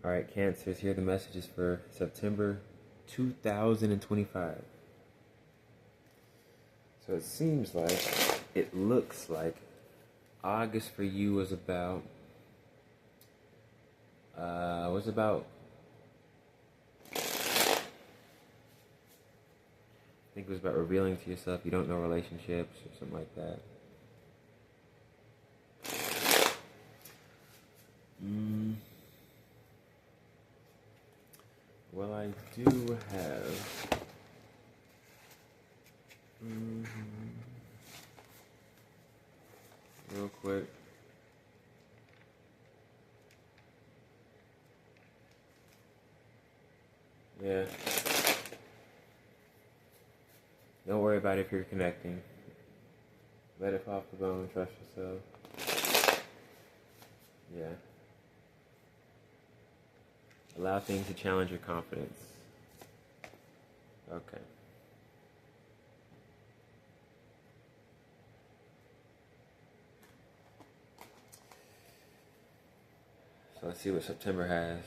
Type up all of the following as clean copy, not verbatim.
All right, Cancers, here are the messages for September 2025. So it seems like, it looks like August for you was about, I think it was about revealing to yourself you don't know relationships or something like that. Well, I do have. Real quick. Yeah. Don't worry about it if you're connecting. Let it fall off the bone, trust yourself. Yeah. Allow things to challenge your confidence. Okay. So let's see what September has.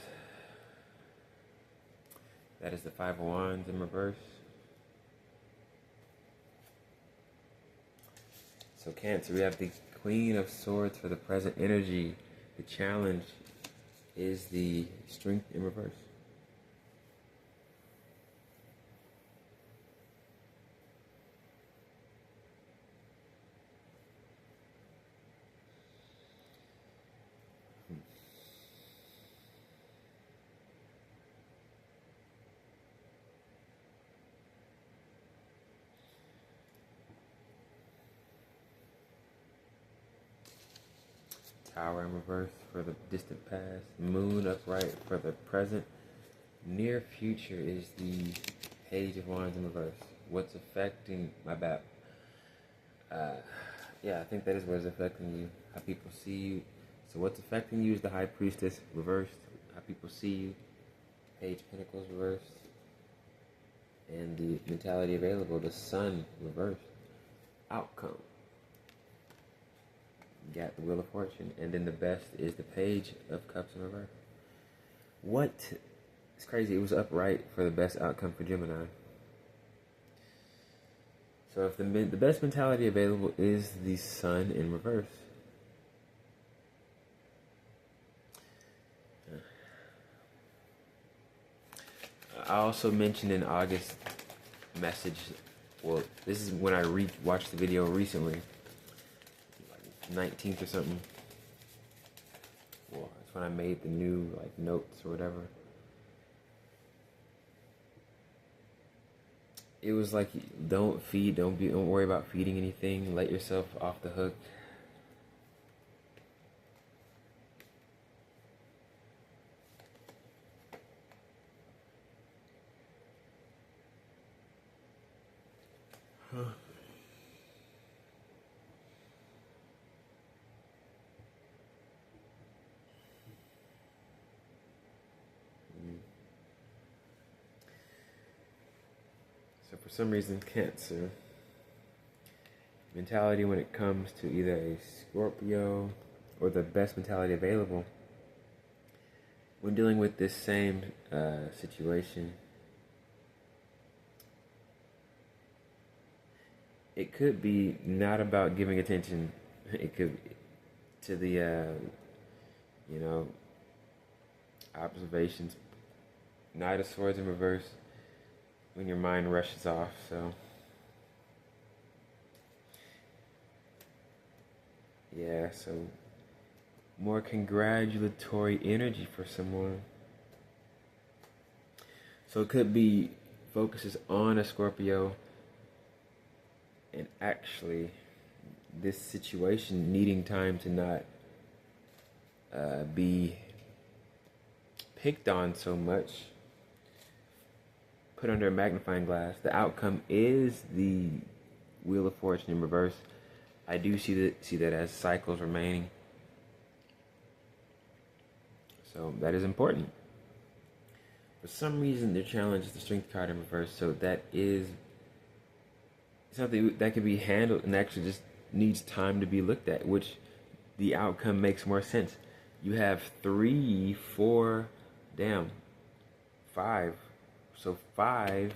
That is the Five of Wands in reverse. So Cancer, we have the Queen of Swords for the present energy. The challenge is the Strength in reverse. Tower in reverse for the distant past. Moon upright for the present. Near future is the Page of Wands in reverse. What's affecting my bad? Yeah, I think that is what is affecting you. How people see you. So what's affecting you is the High Priestess reversed. How people see you. Page of Pentacles reversed. And the mentality available, the Sun reversed. Outcome. You got the Wheel of Fortune. And then the best is the Page of Cups in reverse. What? It's crazy. It was upright for the best outcome for Gemini. So if the best mentality available is the Sun in reverse. I also mentioned in August message, well, this is when I watched the video recently, like 19th or something. Well, that's when I made the new notes or whatever. It was like, don't worry about feeding anything. Let yourself off the hook. So for some reason, Cancer mentality when it comes to either a Scorpio or the best mentality available, when dealing with this same situation, it could be not about giving attention. It could to the observations. Knight of Swords in reverse. When your mind rushes off, so yeah, so more congratulatory energy for someone. So it could be focuses on a Scorpio, and actually this situation needing time to not be picked on so much, put under a magnifying glass. The outcome is the Wheel of Fortune in reverse. I do see that as cycles remaining. So that is important. For some reason, their challenge is the Strength card in reverse. So that is something that can be handled and actually just needs time to be looked at, which the outcome makes more sense. You have 3, 4 Damn. 5. So 5,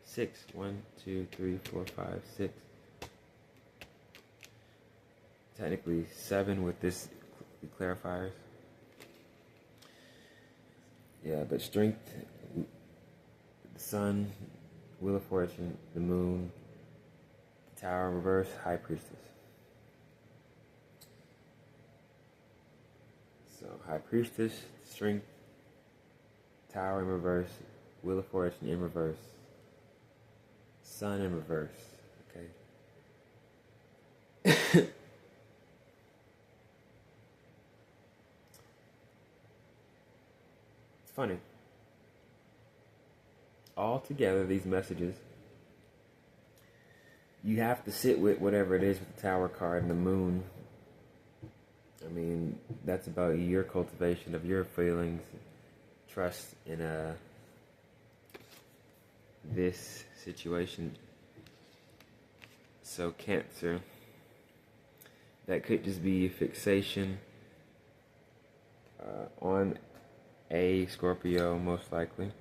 6. 1, 2, 3, 4, 5, 6. Technically 7 with this clarifiers. Yeah, but strength, the sun, Wheel of Fortune, the moon, the Tower in reverse, High Priestess. So High Priestess, strength, Tower in reverse, Wheel of Fortune in reverse, Sun in reverse. Okay. It's funny. All together, these messages, you have to sit with whatever it is with the Tower card and the moon. I mean, that's about your cultivation of your feelings, trust in this situation. So Cancer, that could just be fixation on a Scorpio, most likely.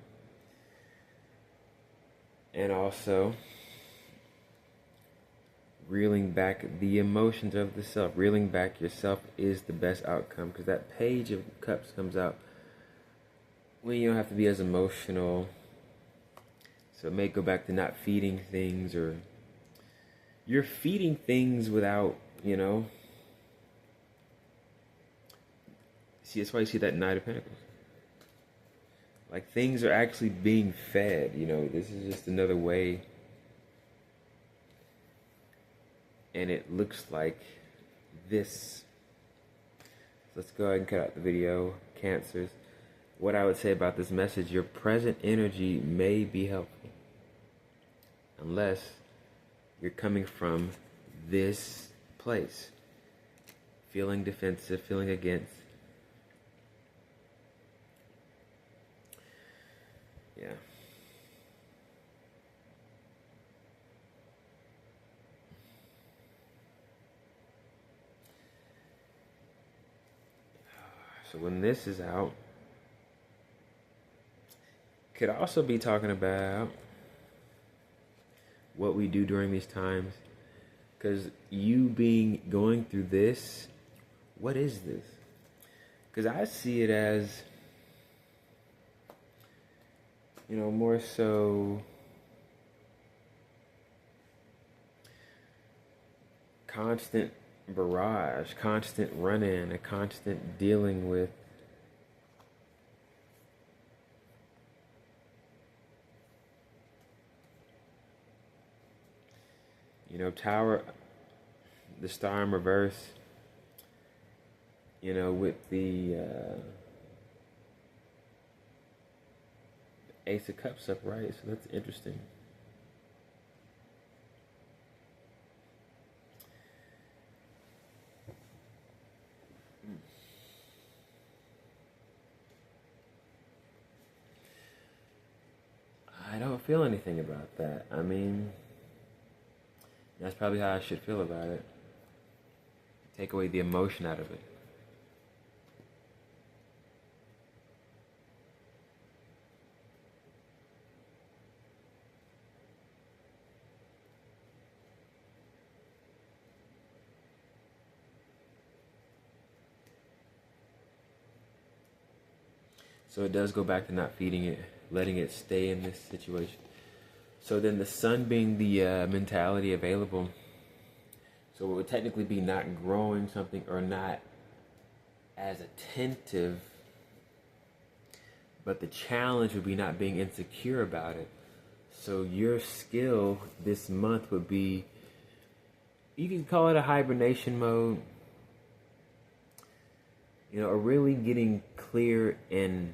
And also reeling back the emotions of the self. Reeling back yourself is the best outcome, because that Page of Cups comes out when you don't have to be as emotional. So it may go back to not feeding things, or you're feeding things without, see, that's why you see that Knight of Pentacles. Like, things are actually being fed, this is just another way. And it looks like this. Let's go ahead and cut out the video. Cancers. What I would say about this message, your present energy may be helpful, unless you're coming from this place. Feeling defensive, feeling against. Yeah. So when this is out, could also be talking about what we do during these times. Because you going through this, what is this? Because I see it as, more so constant barrage, constant run-in, a constant dealing with Tower, the Star in reverse, with the Ace of Cups upright, so that's interesting. I don't feel anything about that. I mean, that's probably how I should feel about it. Take away the emotion out of it. So it does go back to not feeding it, letting it stay in this situation. So then the Sun being the mentality available, so it would technically be not growing something or not as attentive, but the challenge would be not being insecure about it. So your skill this month would be, you can call it a hibernation mode, or really getting clear and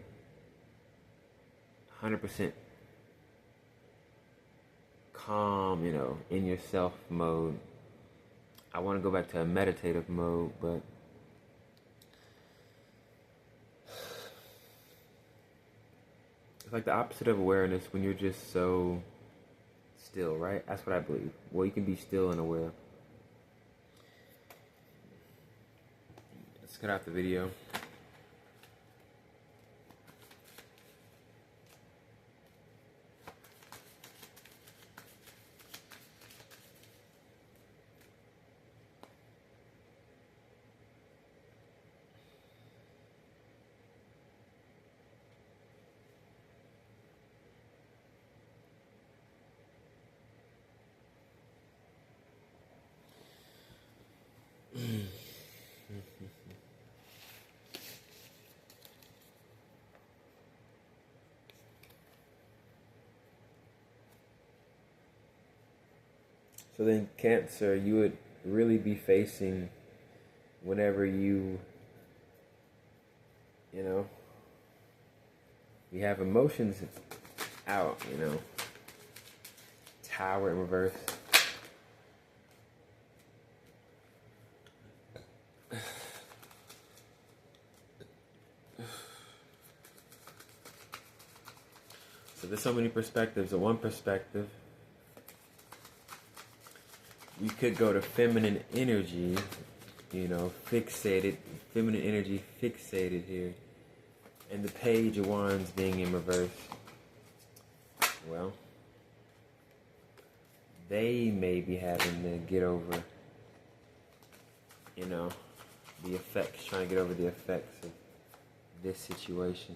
100% calm, in yourself mode. I want to go back to a meditative mode, but it's like the opposite of awareness when you're just so still, right? That's what I believe. Well, you can be still and aware. Let's cut out the video. So then Cancer, you would really be facing whenever you know, you have emotions out, Tower in reverse. So there's so many perspectives. One perspective, we could go to feminine energy, fixated, feminine energy fixated here. And the Page of Wands being in reverse. Well, they may be having to get over, the effects, trying to get over the effects of this situation.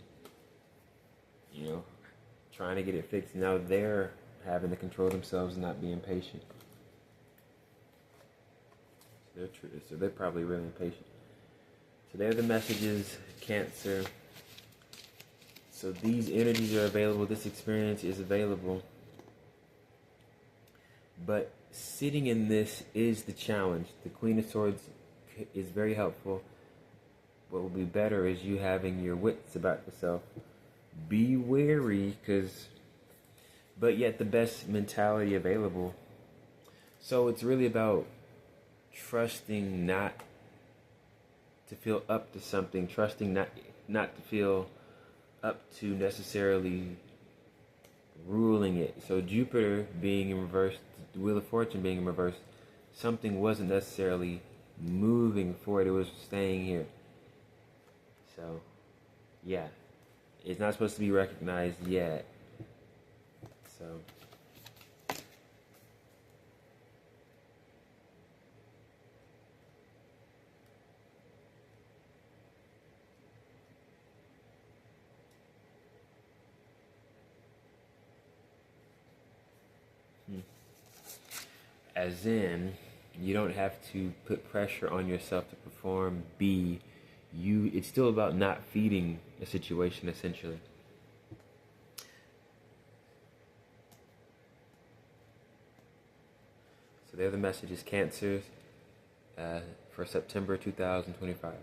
Trying to get it fixed. Now they're having to control themselves and not being patient. So they're probably really impatient. So they're the messages, Cancer. So these energies are available. This experience is available. But sitting in this is the challenge. The Queen of Swords is very helpful. What will be better is you having your wits about yourself. Be wary, but yet the best mentality available. So it's really about trusting not to feel up to something, trusting not to feel up to necessarily ruling it. So Jupiter being in reverse, the Wheel of Fortune being in reverse, something wasn't necessarily moving forward, it was staying here. So, yeah. It's not supposed to be recognized yet. So. As in, you don't have to put pressure on yourself to perform. It's still about not feeding a situation, essentially. So they're the messages, Cancers, for September 2025.